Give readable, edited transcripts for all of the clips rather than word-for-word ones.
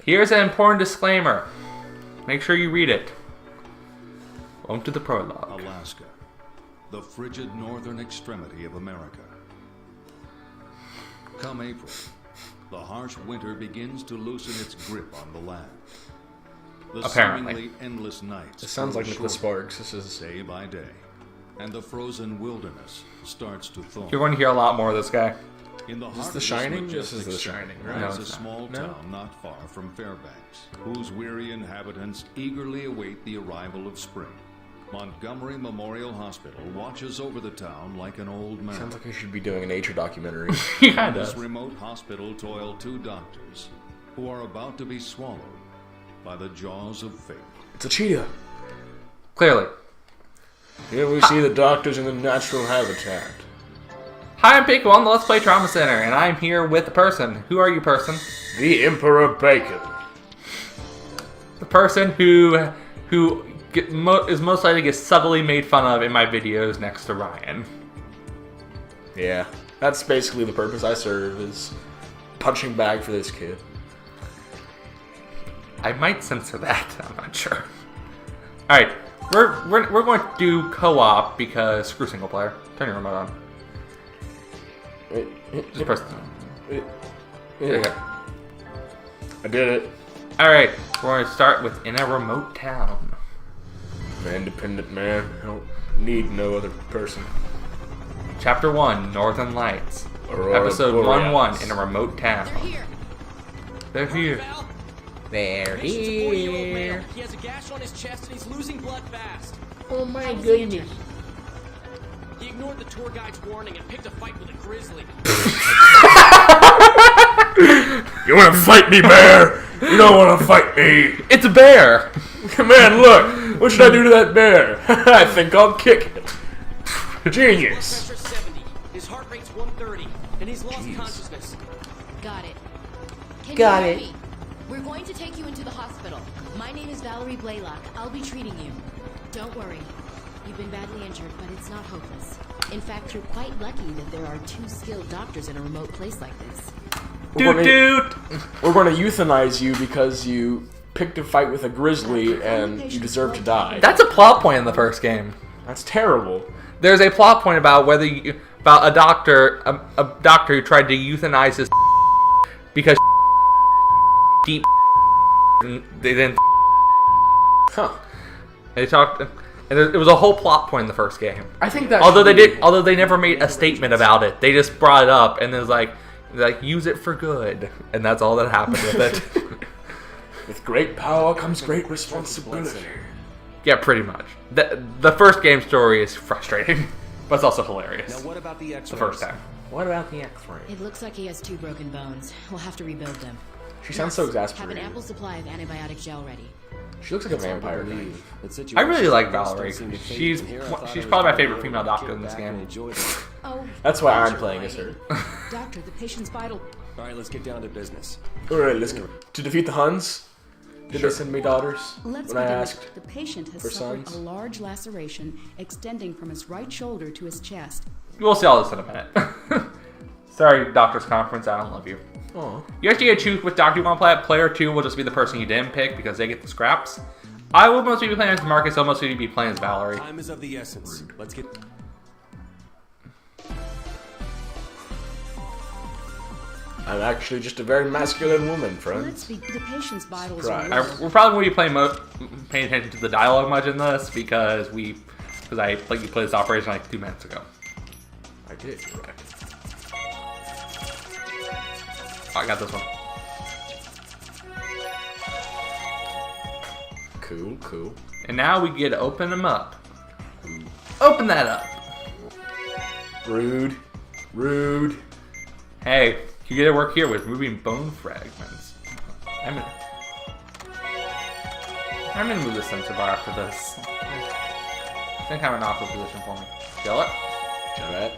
Here's an important disclaimer. Make sure you read it. On to the prologue. Alaska, the frigid northern extremity of America. Come April, the harsh winter begins to loosen its grip on the land. The Apparently. seemingly endless nights. It sounds like grow Nicholas shorter Sparks. This is day by day, and the frozen wilderness starts to thaw. You're going to hear a lot more of this guy. In the This heart is The of Shining? majestic This is The city Shining, right? No, lies a it's not. small No? town not far from Fairbanks, whose weary inhabitants eagerly await the arrival of spring. Montgomery Memorial Hospital watches over the town like an old man. sounds like I should be doing a nature documentary. He In kind this of. remote hospital toil two doctors who are about to be swallowed by the jaws of fate. It's a cheetah. Clearly. Here we see the doctors in the natural habitat. Hi, I'm Pikcube on the Let's Play Trauma Center, and I'm here with the person. Who are you, person? The Emperor Bacon. The person who is most likely get subtly made fun of in my videos next to Ryan. Yeah, that's basically the purpose I serve, is punching bag for this kid. I might censor that. I'm not sure. All right, we're going to do co-op because screw single player. Turn your remote on. Just press. There you go. I did it. All right, we're going to start with in a remote town. I'm an independent man. I don't need no other person. Chapter 1, Northern Lights. Aurora Episode Borealis. 1-1, in a remote town. They're here. They're here. Val. They're Patient's a 40-year-old male. here. He has a gash on his chest and he's losing blood fast. Oh my How was he goodness. injured? He ignored the tour guide's warning and picked a fight with a grizzly. You wanna fight me, bear? You don't wanna fight me. It's a bear! Man, look. What should I do to that bear? I think I'll kick it. Genius. Blood pressure 70. His heart rate's 130, and he's lost Jeez. consciousness. Got it. Can Got you it. hear me? We're going to take you into the hospital. My name is Valerie Blaylock. I'll be treating you. Don't worry. You've been badly injured, but it's not hopeless. In fact, you're quite lucky that there are two skilled doctors in a remote place like this. Doot doot! We're gonna euthanize you because you picked a fight with a grizzly and you deserve to die. That's a plot point in the first game. That's terrible. There's a plot point about about a doctor who tried to euthanize his because deep and they didn't. Huh. They talked, and it was a whole plot point in the first game. I think that. Although they never made a statement about it, they just brought it up and it was like use it for good, and that's all that happened with it. With great power comes great responsibility. Yeah, pretty much. The first game story is frustrating, but it's also hilarious. Now what about the X-rays? The first time. What about the X-ray? It looks like he has two broken bones. We'll have to rebuild them. She sounds so Have an exasperated. ample supply of antibiotic gel ready. She looks like a vampire. Kind of. I really like Valerie. She's probably my favorite female doctor in this game. Oh, That's why I'm playing as her. doctor, the patient's vital. All right, let's get down to business. Alright, let's go. To defeat the Huns? Did they send me daughters? Let's when I begin. asked. The patient has for suffered sons? a large laceration extending from his right shoulder to his chest. We'll see all this in a minute. Sorry, Doctor's Conference, I don't love you. Oh. You actually get to choose which doctor you want to play. Player 2 will just be the person you didn't pick because they get the scraps. I will mostly be playing as Marcus, I'll mostly be playing as Valerie. Time is of the essence. Let's get... I'm actually just a very masculine woman, Let's friends. be the patient's vitals Right. are low. We're probably going to be paying attention to the dialogue much in this because I let you play this operation like 2 minutes ago. I did, you're right. Oh, I got this one. Cool, cool. And now we get to open them up. Open that up. Rude. Rude. Hey, you get to work here with moving bone fragments. I'm gonna move the sensor bar after this. I think I'm an awkward position for me. Kill it. Pivot.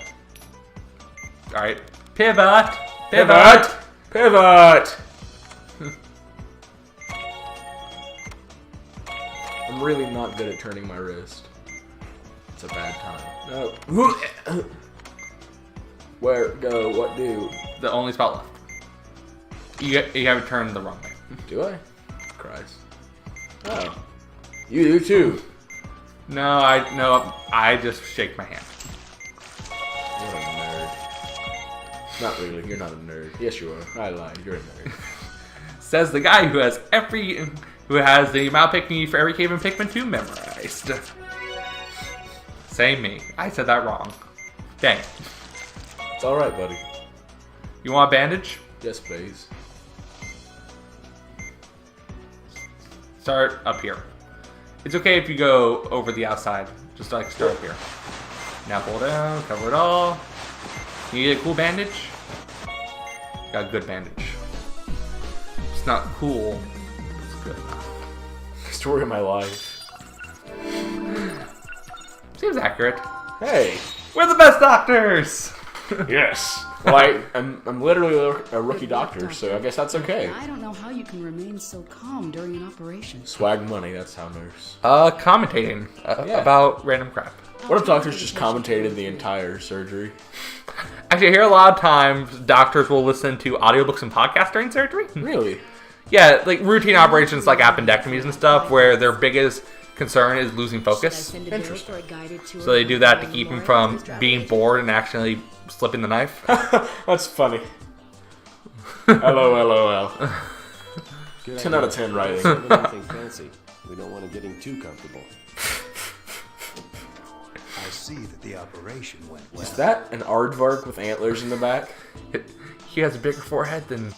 Alright. Pivot! Pivot! Pivot! I'm really not good at turning my wrist. It's a bad time. No. Where, go, what do? The only spot left. You have to turn the wrong way. Do I? Christ. Oh. You do too. No, I just shake my hand. You're a nerd. Not really. You're not a nerd. Yes, you are. I lied. You're a nerd. Says the guy who has the amount Pikmin for every cave in Pikmin 2 memorized. Same me. I said that wrong. Dang it. It's alright, buddy. You want a bandage? Yes, please. Start up here. It's okay if you go over the outside. Just like start up here. Now pull down, cover it all. You need a cool bandage? Got a good bandage. It's not cool, but it's good enough. Story of my life. Seems accurate. Hey. We're the best doctors! Yes. Well, I'm literally a rookie doctor, so I guess that's okay. I don't know how you can remain so calm during an operation. Swag money, that's how nurse. Commentating about random crap. What if doctors just commentated the entire surgery? Actually, I hear a lot of times doctors will listen to audiobooks and podcasts during surgery. Really? Yeah, like routine operations like appendectomies and stuff, where their biggest concern is losing focus. Interesting. So they do that to keep them from being bored and actually slipping the knife. That's funny. LOL. 10 out of 10 writing. Anything fancy. We don't want to getting too comfortable. I see that the operation went well. Is that an aardvark with antlers in the back? He has a bigger forehead than...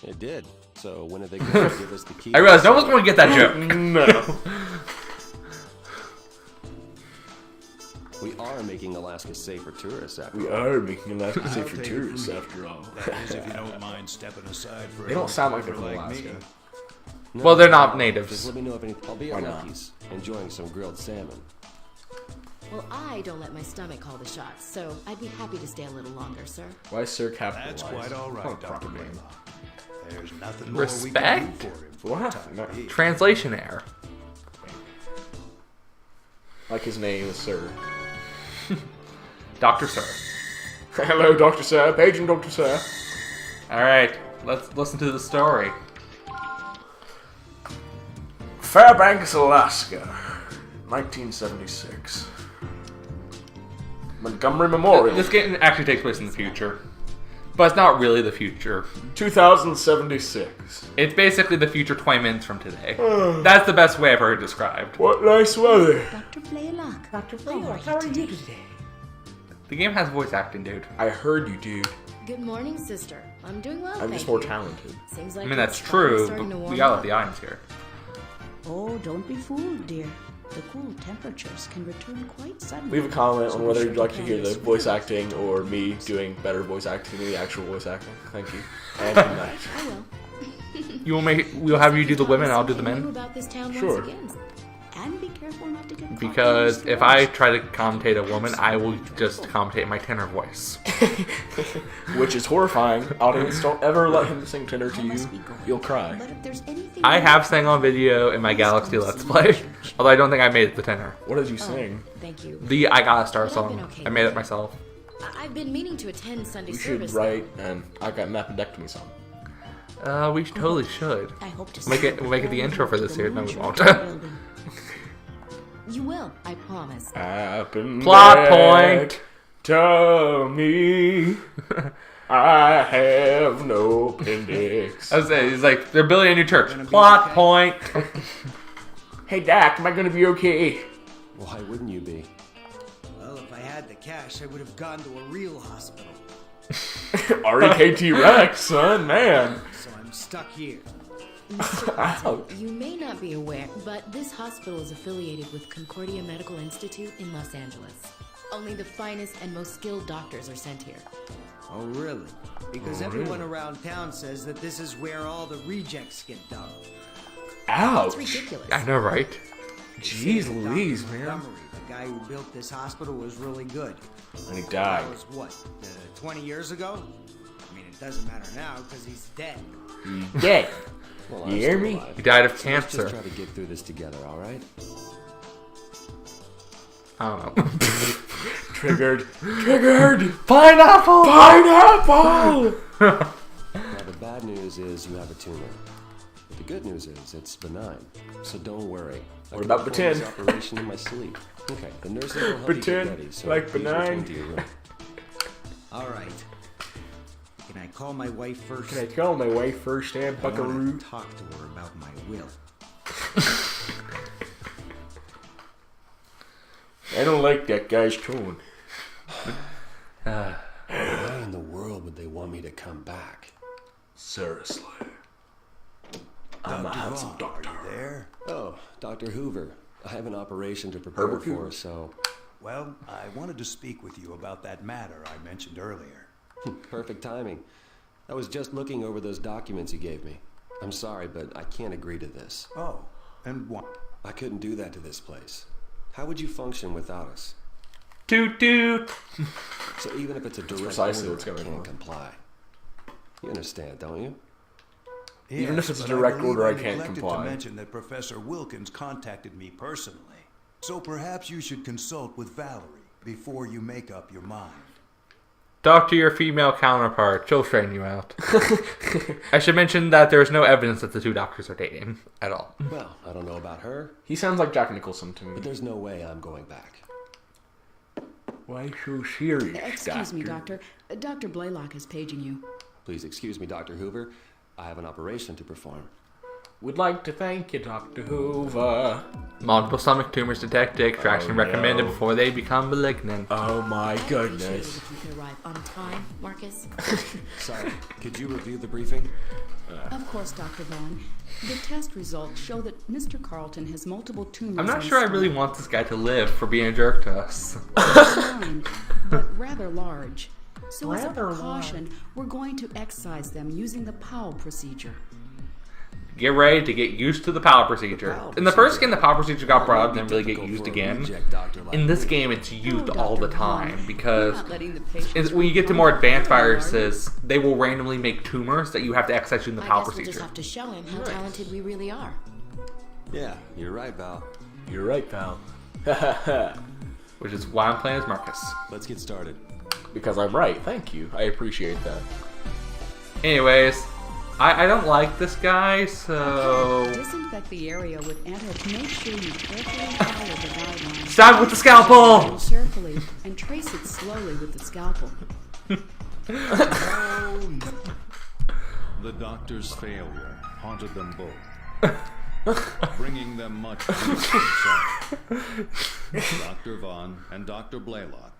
It did. So when are they going to give us the key? I realized no one's going to get that joke. No. We are making Alaska safe for tourists after We all. are making Alaska safe for take it tourists from you. after all. That is, if you don't mind stepping aside for They don't sound like they're from Alaska. No, Well, they're not Just natives. let me know if any. I'll be Why at not? Lucky's, enjoying some grilled salmon. Well, I don't let my stomach call the shots, so I'd be happy to stay a little longer, sir. Why is Sir capitalized? That's quite all right, Oh, Dr. proper name. Blaylock. There's nothing more we can Respect? do for him for What? the time No. being. Translation error. Like his name is Sir. Dr. Sir. Hello, Dr. Sir. Paging Dr. Sir. Alright, let's listen to the story. Fairbanks, Alaska, 1976. Montgomery Memorial, This game actually takes place in the future. But it's not really the future. 2076. It's basically the future 20 minutes from today. That's the best way I've heard it described. What nice weather. Dr. Blaylock. Dr. Blaylock, how are you today? The game has voice acting, dude. I heard you, dude. Good morning, sister. I'm doing well, I'm thank just more you. talented. Seems like I mean, that's it's finally true, starting to but we warm gotta up. let the audience hear. Oh, don't be fooled, dear. The cool temperatures can return quite suddenly. Leave a comment on So whether be you'd sure like to hear the carry a voice spirit. acting or me doing better voice acting than the actual voice acting. Thank you. And good night. I will. We'll have you do the women, I'll do the Something new men. about this town Sure. once again. And be careful not to get caught Because in the if I storms. try to commentate a woman, I will just commentate my tenor voice. Which is horrifying. Audience, don't ever let him sing tenor to I you. must be going. You'll cry. But if there's anything I you have want, sang on video in my please Galaxy come Let's see me Play, at church. although I don't think I made it the tenor. What did you sing? Thank you. The I Got a Star But I've been song. okay I made with it myself. I've been meaning to attend Sunday We should service. write an I Got an Appendectomy song. We totally should. I hope to We'll see we'll make it the you intro for to this the series. No, we Moon won't. Church building. You will, I promise. Plot point. To me, I have no appendix. I was saying, he's like, they're building a new church. Plot point. Hey, Dak, am I gonna be okay? Why wouldn't you be? Well, if I had the cash, I would have gone to a real hospital. R.E.K.T. Rex, son, man. So I'm stuck here. Ouch. You may not be aware, but this hospital is affiliated with Concordia Medical Institute in Los Angeles. Only the finest and most skilled doctors are sent here. Oh, really? Because everyone around town says that this is where all the rejects get done. It's Ouch. ridiculous. I know, right? Jeez Dr. Louise, man. Montgomery, the guy who built this hospital, was really good. And he That died. was what, 20 years ago? I mean, it doesn't matter now because he's dead. He's dead. Well, You I'm hear still me? alive. He died of So let's cancer. just try to get through this together, all right? I don't know. Triggered. Triggered. Pineapple! Pineapple! Not a bad bad news is you have a tumor. But the good news is it's benign. So don't worry. What about perform this pretend? operation in my sleep. Okay, the nurses will help Pretend you get ready. So like please benign. return to your room. All right. Can I call my wife first? Can I tell my wife first and I buckaroo? want to talk to her about my will. I don't like that guy's tone. Why in the world would they want me to come back? Seriously. I'm a handsome Vaughn, doctor. Are you there? Oh, Dr. Hoover. I have an operation to prepare Herbert for, Hoover. so Well, I wanted to speak with you about that matter I mentioned earlier. perfect timing. I was just looking over those documents you gave me. I'm sorry, but I can't agree to this. Oh, and what? I couldn't do that to this place. How would you function without us? Toot toot. So even if it's a direct precisely order, what's I going can't on. comply. You understand, don't you? Even if it's a but I direct believe order, I I can't neglected comply. to mention that Professor Wilkins contacted me personally. So perhaps you should consult with Valerie before you make up your mind. Talk to your female counterpart. She'll straighten you out. I should mention that there's no evidence that the two doctors are dating at all. Well, I don't know about her, He sounds like Jack Nicholson to me. but there's no way I'm going back. Why so serious, Excuse me, Doctor. Dr. Blaylock is paging you. Please excuse me, Dr. Hoover. I have an operation to perform. Would like to thank you, Dr. Hoover. Multiple stomach tumors detected. Extraction Oh, recommended no. before they become malignant. Oh my I'd appreciate it goodness. if you could arrive on time, Marcus. Sorry, could you review the briefing? Of course, Dr. Vaughn. The test results show that Mr. Carlton has multiple tumors. I'm on not his sure I really stomach. want this guy to live for being a jerk to us. Benign, but rather large. So as a Rather precaution, we're going to excise them using the Powell procedure. Get ready to get used to the Powell procedure. In the first game, the Powell procedure got brought up and then really get used again. In this game, it's used all the time because when you get to more advanced viruses, they will randomly make tumors that you have to excise using the I Powell guess we'll just procedure. have to show him how talented we really are. Yeah, you're right, Val. You're right, pal. Which is why I'm playing as Marcus. Let's get started. Because I'm right. Thank you. I appreciate that. Anyways, I don't like this guy, so... Disinfect the area with Make sure you carefully follow the guidelines. Stab with the scalpel! Carefully and trace it slowly with the scalpel. The doctor's failure haunted them both, bringing them much sorrow. Dr. Vaughn and Dr. Blaylock,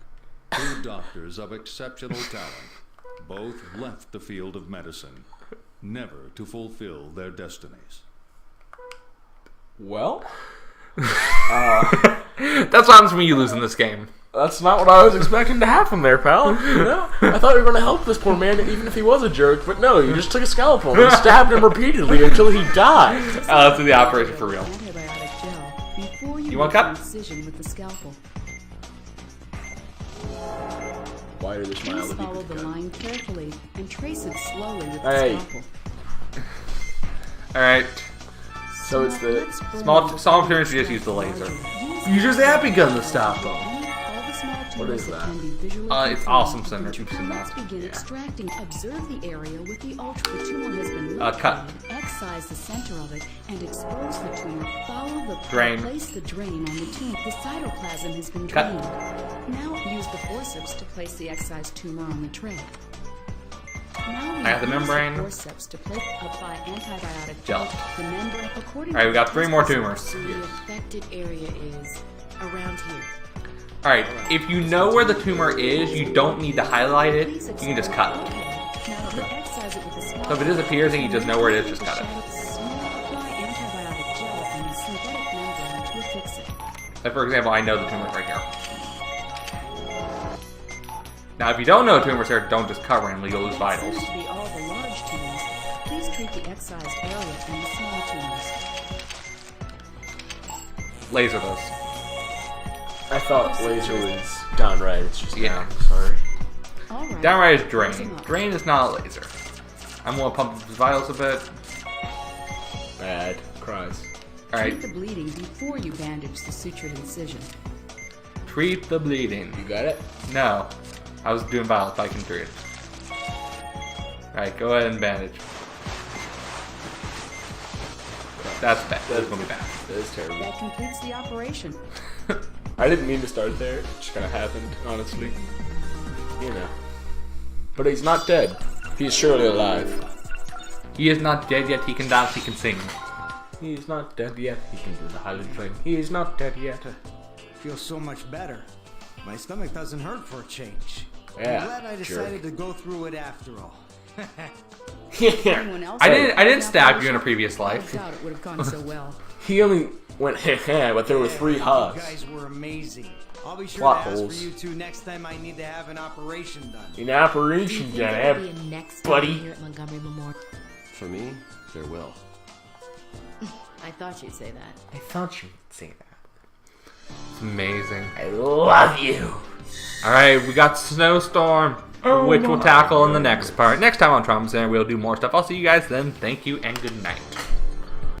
two doctors of exceptional talent, both left the field of medicine, never to fulfill their destinies. Well, That's what happens when you lose in this game. that's not what I was expecting to happen there, pal. You know? I thought you were going to help this poor man even if he was a jerk, but no, you just took a scalpel and stabbed him repeatedly until he died. Let's do the operation for real. Antibiotic gel before You want cut? incision with the scalpel. Why did the smile Please of follow people the cut? line carefully and trace it slowly with Hey. the scalpel. Alright. So it's the Small tumors, you just use the laser. Use your zapping gun to stop them. What is that? It's awesome, Senator. You've seen Let's that. begin extracting. Observe the area with the ultra. The tumor has been Cut. Excise the center of it and expose the tumor. Follow the Drain. Place the drain on the tumor. The cytoplasm has been Cut. drained. Now use the forceps to place the excised tumor on the tray. Now we I have the use membrane. forceps to place apply antibiotic Gel. The membrane according Alright, we got to 3 test more results. tumors. The affected area is around here. Alright, if you know where the tumor is, you don't need to highlight it. You can just cut. Now excise it with a small So if it disappears and you just know where it is, just cut it. Apply antibiotic gel on the synthetic membrane to affix it. Like for example, I know the tumor's right here. Now if you don't know the tumor's here, don't just cut randomly, you'll lose vitals. Seems to be all the large tumors. Please treat the excised area and the small tumors. Laser those. I thought laser was downright. It's just Yeah. down. Sorry. All right. Downright is drain. Drain is not a laser. I'm gonna pump his vitals a bit. Bad. Cries. Alright, Treat the bleeding before you bandage the sutured incision. treat the bleeding. You got it? No. I was doing vitals, but I can treat it. Alright, go ahead and bandage. That's bad. That's gonna be bad. That is terrible. That completes the operation. I didn't mean to start there. It just kind of happened, honestly. You know. But he's not dead. He's surely alive. He is not dead yet. He can dance. He can sing. He's not dead yet. He can do the Highland thing. He's not dead yet. Feels so much better. My stomach doesn't hurt for a change. Yeah, I'm glad I decided to go through it after all. Anyone else? I didn't stab you in a previous I life. doubt it would have gone so well. He only went heh heh, but there were 3 You hugs. guys were amazing. I'll be sure Plot to ask holes. for you two next time I need to have an operation done. An Do you operation think done, there'll be a next time buddy. here at Montgomery Memorial? For me, there will. I thought you'd say that. I thought you'd say that. It's amazing. I love you. Alright, we got Snowstorm, which we'll tackle in the next part. Next time on Trauma Center, we'll do more stuff. I'll see you guys then. Thank you and good night.